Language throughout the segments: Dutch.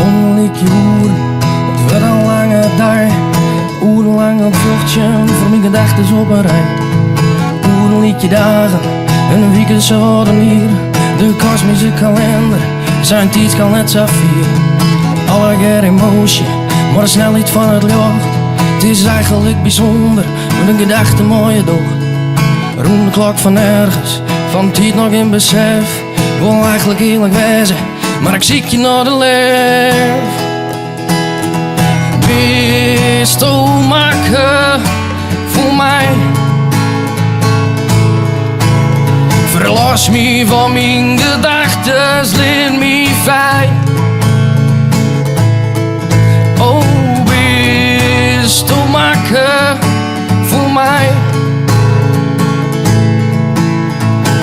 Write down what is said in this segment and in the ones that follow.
kon ik je horen, het werd een lange dag. Urenlang een vluchtje voor mijn gedachten op een rij. Uren liet je dagen en een weekend zouden hier. De kosmische kalender, zijn tijd kan net zo vieren. Alle keer emotie, maar een snelheid van het licht. Het is eigenlijk bijzonder, met een gedachte mooie dag. Roem de klok van ergens, van tijd nog in besef. Wil eigenlijk eerlijk wezen, maar ik zie je naar de leef. Wees toch maken voor mij. Verlos me van mijn gedachten, leer me vrij. Oh, wees toch maken voor mij.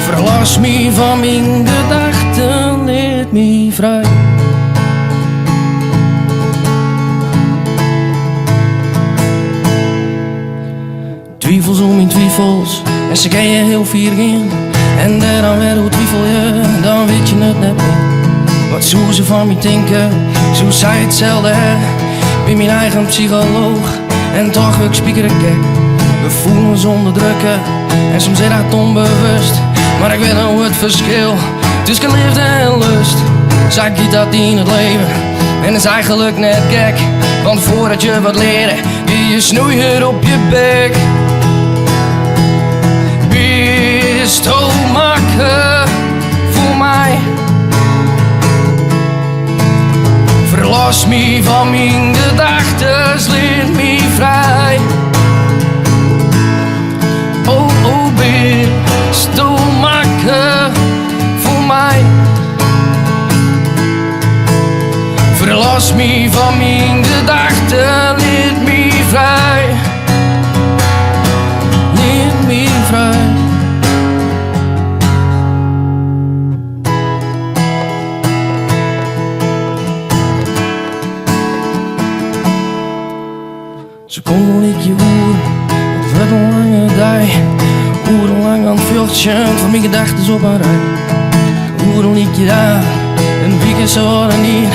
Verlos me van mijn gedachten, leer me vrij. Twijfels om mijn twijfels, en ze kan je heel vier in. En dan weer hoe twijfel je, dan weet je het net meer. Wat zou ze van mij denken, zo zij hetzelfde hè. Ik ben mijn eigen psycholoog, en toch ik spieken ik gek. Gevoelens onderdrukken, en soms is dat onbewust. Maar ik weet nou het verschil, tussen liefde en lust. Zij giet dat in het leven, en is eigenlijk net gek. Want voordat je wat leren, je snoeier op je bek. Wees toch maken voor mij. Verlos me van mijn gedachten, leer me vrij. Oh, oh, wees toch maken voor mij. Verlos me van mijn gedachten, leer me vrij. Leer me vrij. Seconden liet je uren, het werd een lange dag. Urenlang aan het vluchtje, voor mijn gedachten op een rij. Uren liet je daar, een weekend zouden hier.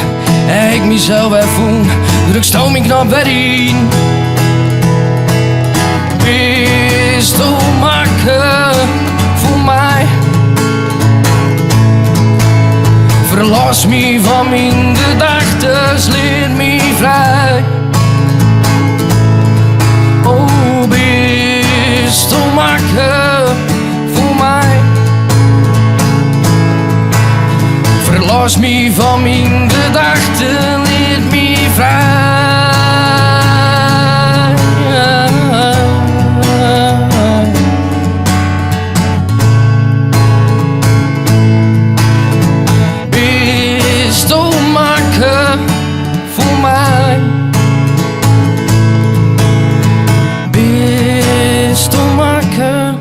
En ik mezelf ervoel, druk stel mijn knop weer in. Wees toch maken voor mij. Verlos me van mijn gedachten, leer me vrij. Oh, wees toch maken voor mij. Verlos me van mijn gedachten, leer me vrij. Wees toch maken voor mij. Wees toch maken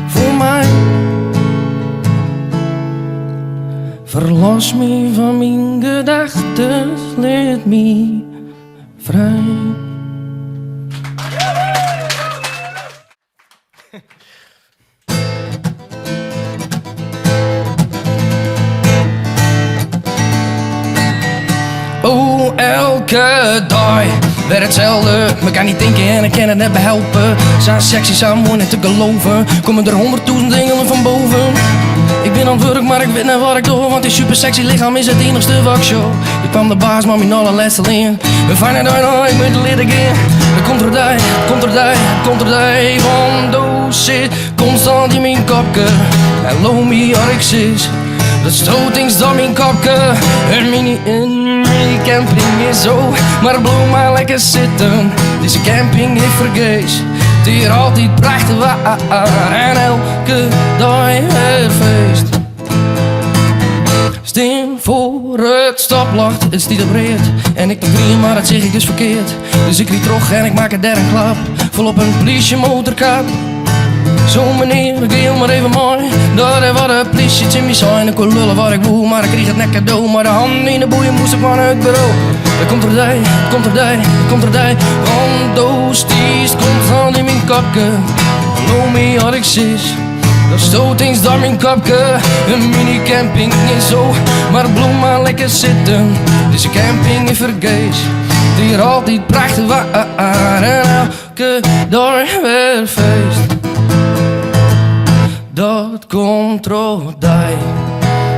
voor mij. Verlos me van mijn gedachten, leer me vrij. Oh, elke dag weer hetzelfde. Me kan niet denken en ik kan het net behelpen. Zijn sexy, zijn mooi niet te geloven. Komen er 100.000 engelen van boven. Ik ben aan het werk, maar ik weet net wat ik doe. Want die super sexy lichaam is het enigste wat ik show. Ik kwam de baas, maar mijn allerlaatste leen. We vinden het nou, ik moet het leren gaan. Er komt er die, komt er die, komt er die. Want oh shit, constant in mijn kopje. En low me Arxis. Dat stootings door mijn kopje. Een mini camping is zo. Maar bloem maar lekker zitten. Deze camping heeft vergees. Het hier altijd prachtig waar. En elke dag het feest. Steen voor het stoplicht, het stiet op breed. En ik doe green, maar dat zeg ik dus verkeerd. Dus ik riet terug en ik maak een derde klap. Vol op een politie motorkap. Zo meneer, ik heel maar even mooi. Dat is wat de politie in me zei. En ik kon lullen wat ik woe, maar ik kreeg het net cadeau. Maar de handen in de boeien moest ik van het bureau. Er komt er die, komt er die, komt er die. Want doos die komt van in mijn kopje. Know me had ik zis. Dat stoot eens door mijn kopje. Een minicamping is zo, maar bloem maar lekker zitten. Deze camping is vergees, hier altijd prachtig waar. En elke dag weer feest. Dat komt rodai,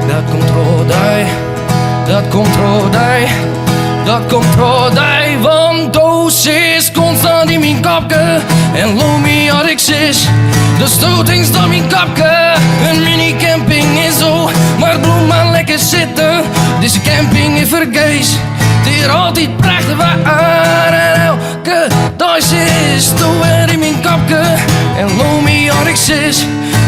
dat komt rodai, dat komt rodai, dat komt rodai. Want doos is constant in mijn kopje en Lomi had ik zis. De stootings door mijn kopje, een minicamping is zo, maar bloem maar lekker zitten. Deze camping is vergees, hier altijd prachtig waar. En elke dag is toen weer in mijn kopje en Lomi had ik zis.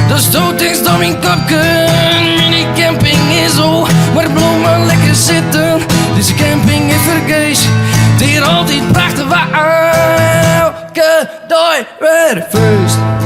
De stootings door mijn kopje, een minicamping is zo, maar bloem maar lekker zitten. Deze camping is vergees, hier altijd prachtig waar. Elke dag weer feest.